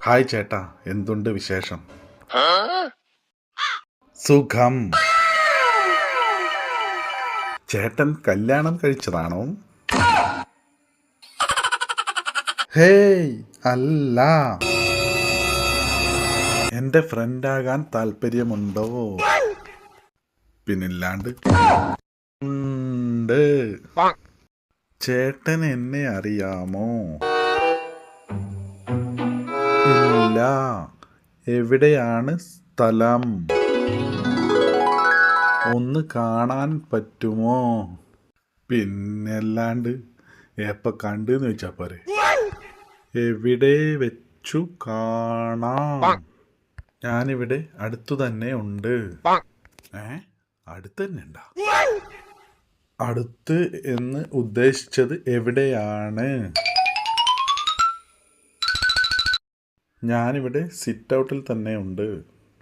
Hi ചേട്ടാ, എന്തുണ്ട് വിശേഷം? സുഖം. ചേട്ടൻ കല്യാണം കഴിച്ചതാണോ? ഹേയ്, അല്ല. എന്റെ ഫ്രണ്ടാകാൻ താല്പര്യമുണ്ടോ? പിന്നില്ലാണ്ട് ഉണ്ട്. ചേട്ടൻ എന്നെ അറിയാമോ? ഇല്ല. എവിടെയാണ് സ്ഥലം? ഒന്ന് കാണാൻ പറ്റുമോ? പിന്നല്ലാണ്ട് എപ്പ കണ്ടെന്ന് വെച്ചാ പോരെ. എവിടെ വെച്ചു കാണാം? ഞാനിവിടെ അടുത്തു തന്നെ ഉണ്ട്. അടുത്ത് തന്നെ ഉണ്ടാ? അടുത്ത് എന്ന് ഉദ്ദേശിച്ചത് എവിടെയാണ്? ഞാനിവിടെ സിറ്റ് ഔട്ടിൽ തന്നെ ഉണ്ട്.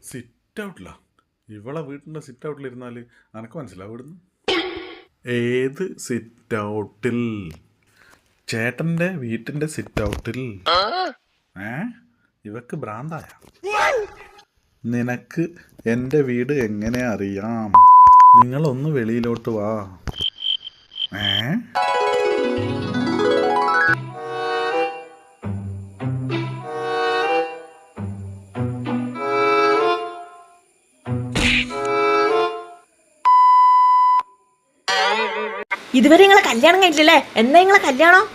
സിറ്റ് ഔട്ടിലാ? ഇവളെ വീട്ടിൻ്റെ സിറ്റ് ഔട്ടിൽ ഇരുന്നാൽ എനക്ക് മനസ്സിലാവും ഇവിടുന്ന്. ഏത് സിറ്റ് ഔട്ടിൽ? ചേട്ടൻ്റെ വീട്ടിൻ്റെ സിറ്റ് ഔട്ടിൽ. ഇവക്ക് ഭ്രാന്തായ? നിനക്ക് എൻ്റെ വീട് എങ്ങനെ അറിയാം? നിങ്ങളൊന്ന് വെളിയിലോട്ട് വാ. ഇതുവരെ നിങ്ങളെ കല്യാണം കഴിഞ്ഞില്ലല്ലേ? എന്നാ നിങ്ങളെ കല്യാണം?